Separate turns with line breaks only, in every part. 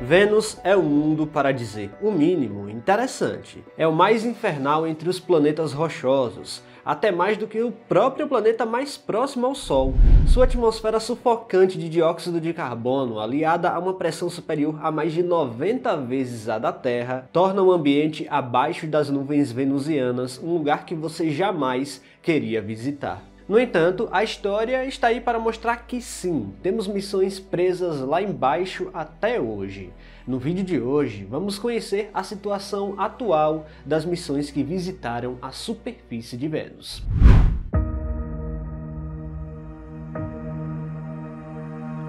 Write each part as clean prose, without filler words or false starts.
Vênus é um mundo, para dizer o mínimo, interessante. É o mais infernal entre os planetas rochosos, até mais do que o próprio planeta mais próximo ao Sol. Sua atmosfera sufocante de dióxido de carbono, aliada a uma pressão superior a mais de 90 vezes a da Terra, torna o ambiente abaixo das nuvens venusianas um lugar que você jamais queria visitar. No entanto, a história está aí para mostrar que sim, temos missões presas lá embaixo até hoje. No vídeo de hoje, vamos conhecer a situação atual das missões que visitaram a superfície de Vênus.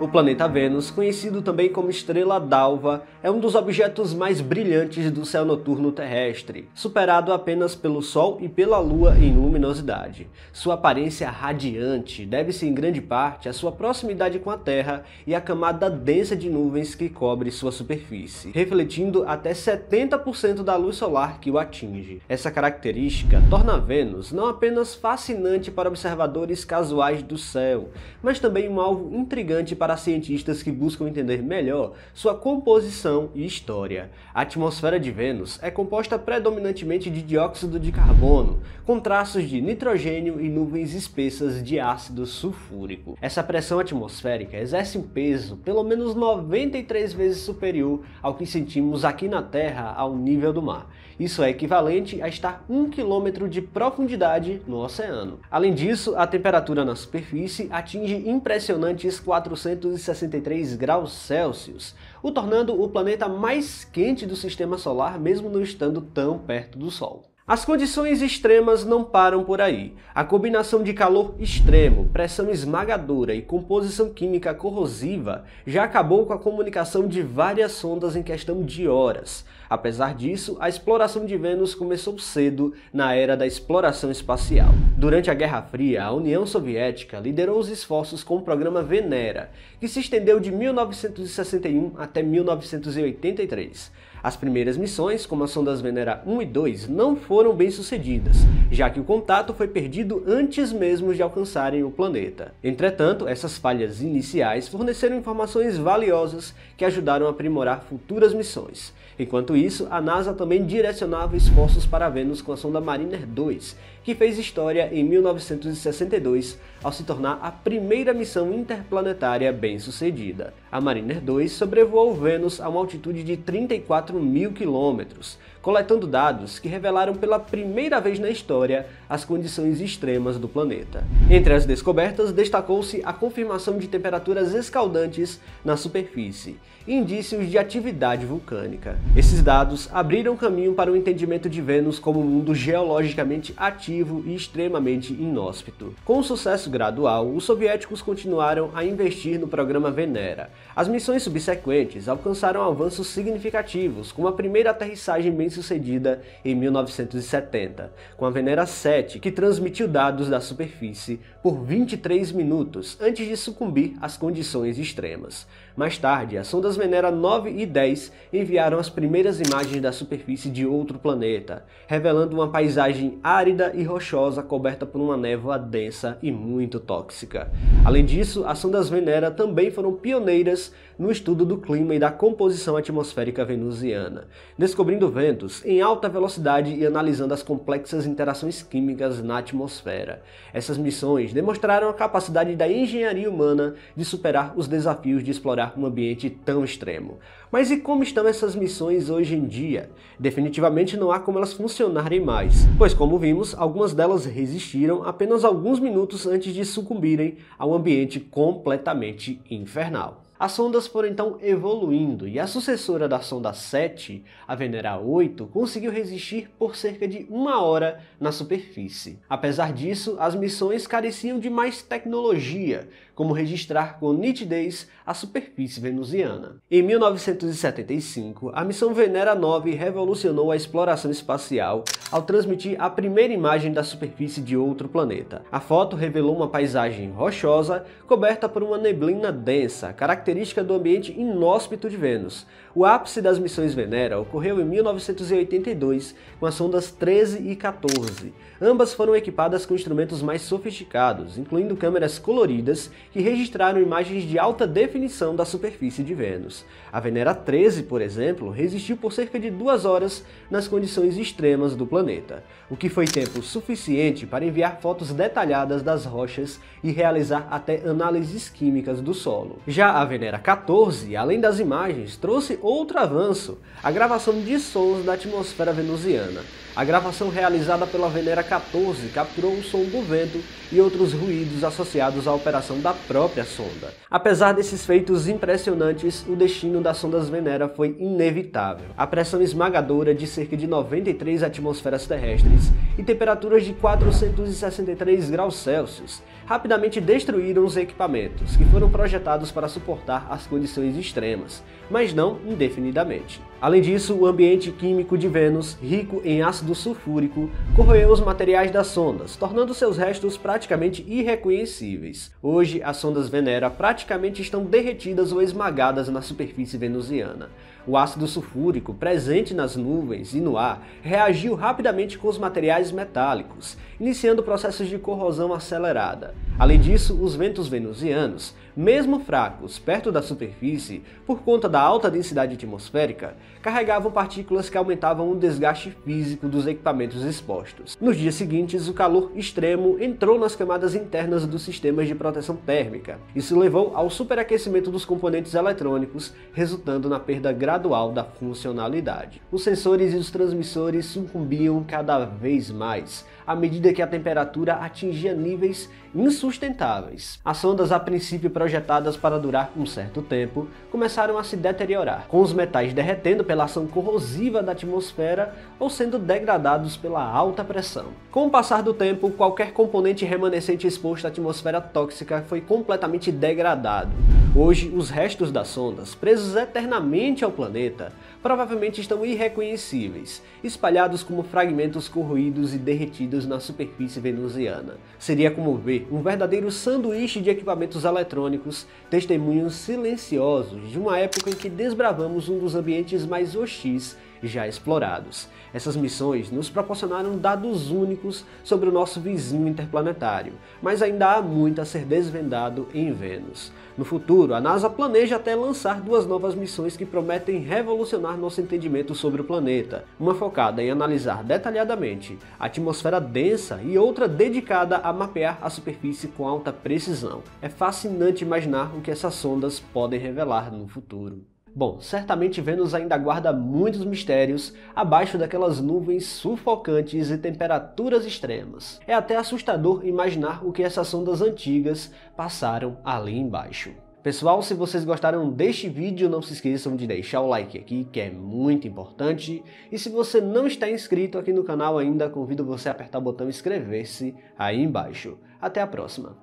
O planeta Vênus, conhecido também como estrela d'alva, é um dos objetos mais brilhantes do céu noturno terrestre, superado apenas pelo Sol e pela Lua em luminosidade. Sua aparência radiante deve-se em grande parte à sua proximidade com a Terra e à camada densa de nuvens que cobre sua superfície, refletindo até 70% da luz solar que o atinge. Essa característica torna Vênus não apenas fascinante para observadores casuais do céu, mas também um alvo intrigante para cientistas que buscam entender melhor sua composição e história. A atmosfera de Vênus é composta predominantemente de dióxido de carbono, com traços de nitrogênio e nuvens espessas de ácido sulfúrico. Essa pressão atmosférica exerce um peso pelo menos 93 vezes superior ao que sentimos aqui na Terra ao nível do mar. Isso é equivalente a estar 1 quilômetro de profundidade no oceano. Além disso, a temperatura na superfície atinge impressionantes 463 graus Celsius, o tornando o planeta mais quente do sistema solar, mesmo não estando tão perto do Sol. As condições extremas não param por aí. A combinação de calor extremo, pressão esmagadora e composição química corrosiva já acabou com a comunicação de várias sondas em questão de horas. Apesar disso, a exploração de Vênus começou cedo na era da exploração espacial. Durante a Guerra Fria, a União Soviética liderou os esforços com o programa Venera, que se estendeu de 1961 até 1983. As primeiras missões, como as sondas Venera 1 e 2, não foram bem sucedidas, já que o contato foi perdido antes mesmo de alcançarem o planeta. Entretanto, essas falhas iniciais forneceram informações valiosas que ajudaram a aprimorar futuras missões. Enquanto isso, a NASA também direcionava esforços para Vênus com a sonda Mariner 2, que fez história em 1962 ao se tornar a primeira missão interplanetária bem-sucedida. A Mariner 2 sobrevoou Vênus a uma altitude de 34.000 quilômetros, coletando dados que revelaram pela primeira vez na história as condições extremas do planeta. Entre as descobertas, destacou-se a confirmação de temperaturas escaldantes na superfície, indícios de atividade vulcânica. Esses dados abriram caminho para o entendimento de Vênus como um mundo geologicamente ativo e extremamente inóspito. Com um sucesso gradual, os soviéticos continuaram a investir no programa Venera. As missões subsequentes alcançaram avanços significativos, como a primeira aterrissagem bem-sucedida em 1970, com a Venera 7, que transmitiu dados da superfície por 23 minutos antes de sucumbir às condições extremas. Mais tarde, as sondas Venera 9 e 10 enviaram as primeiras imagens da superfície de outro planeta, revelando uma paisagem árida e rochosa coberta por uma névoa densa e muito tóxica. Além disso, as sondas Venera também foram pioneiras no estudo do clima e da composição atmosférica venusiana, descobrindo ventos em alta velocidade e analisando as complexas interações químicas na atmosfera. Essas missões demonstraram a capacidade da engenharia humana de superar os desafios de explorar um ambiente tão extremo. Mas e como estão essas missões hoje em dia? Definitivamente não há como elas funcionarem mais, pois como vimos, algumas delas resistiram apenas alguns minutos antes de sucumbirem a um ambiente completamente infernal. As sondas foram então evoluindo e a sucessora da sonda 7, a Venera 8, conseguiu resistir por cerca de 1 hora na superfície. Apesar disso, as missões careciam de mais tecnologia, como registrar com nitidez a superfície venusiana. Em 1975, a missão Venera 9 revolucionou a exploração espacial ao transmitir a primeira imagem da superfície de outro planeta. A foto revelou uma paisagem rochosa coberta por uma neblina densa, característica característica do ambiente inóspito de Vênus. O ápice das missões Venera ocorreu em 1982 com as sondas 13 e 14. Ambas foram equipadas com instrumentos mais sofisticados, incluindo câmeras coloridas que registraram imagens de alta definição da superfície de Vênus. A Venera 13, por exemplo, resistiu por cerca de 2 horas nas condições extremas do planeta, o que foi tempo suficiente para enviar fotos detalhadas das rochas e realizar até análises químicas do solo. Já a Venera 14, além das imagens, trouxe outro avanço, a gravação de sons da atmosfera venusiana. A gravação realizada pela Venera 14 capturou o som do vento e outros ruídos associados à operação da própria sonda. Apesar desses feitos impressionantes, o destino das sondas Venera foi inevitável. A pressão esmagadora de cerca de 93 atmosferas terrestres e temperaturas de 463 graus Celsius rapidamente destruíram os equipamentos, que foram projetados para suportar as condições extremas, mas não indefinidamente. Além disso, o ambiente químico de Vênus, rico em ácido sulfúrico, corroeu os materiais das sondas, tornando seus restos praticamente irreconhecíveis. Hoje, as sondas Venera praticamente estão derretidas ou esmagadas na superfície venusiana. O ácido sulfúrico, presente nas nuvens e no ar, reagiu rapidamente com os materiais metálicos, iniciando processos de corrosão acelerada. Além disso, os ventos venusianos, mesmo fracos perto da superfície, por conta da alta densidade atmosférica, carregavam partículas que aumentavam o desgaste físico dos equipamentos expostos. Nos dias seguintes, o calor extremo entrou nas camadas internas dos sistemas de proteção térmica. Isso levou ao superaquecimento dos componentes eletrônicos, resultando na perda gradual da funcionalidade. Os sensores e os transmissores sucumbiam cada vez mais, à medida que a temperatura atingia níveis insustentáveis. As sondas, a princípio projetadas para durar um certo tempo, começaram a se deteriorar, com os metais derretendo pela ação corrosiva da atmosfera ou sendo degradados pela alta pressão. Com o passar do tempo, qualquer componente remanescente exposto à atmosfera tóxica foi completamente degradado. Hoje, os restos das sondas, presos eternamente ao planeta, provavelmente estão irreconhecíveis, espalhados como fragmentos corroídos e derretidos na superfície venusiana. Seria como ver um verdadeiro sanduíche de equipamentos eletrônicos, testemunhos silenciosos de uma época em que desbravamos um dos ambientes mais hostis já explorados. Essas missões nos proporcionaram dados únicos sobre o nosso vizinho interplanetário, mas ainda há muito a ser desvendado em Vênus. No futuro, a NASA planeja até lançar 2 novas missões que prometem revolucionar nosso entendimento sobre o planeta, uma focada em analisar detalhadamente a atmosfera densa e outra dedicada a mapear a superfície com alta precisão. É fascinante imaginar o que essas sondas podem revelar no futuro. Bom, certamente Vênus ainda guarda muitos mistérios abaixo daquelas nuvens sufocantes e temperaturas extremas. É até assustador imaginar o que essas sondas antigas passaram ali embaixo. Pessoal, se vocês gostaram deste vídeo, não se esqueçam de deixar o like aqui, que é muito importante. E se você não está inscrito aqui no canal ainda, convido você a apertar o botão inscrever-se aí embaixo. Até a próxima!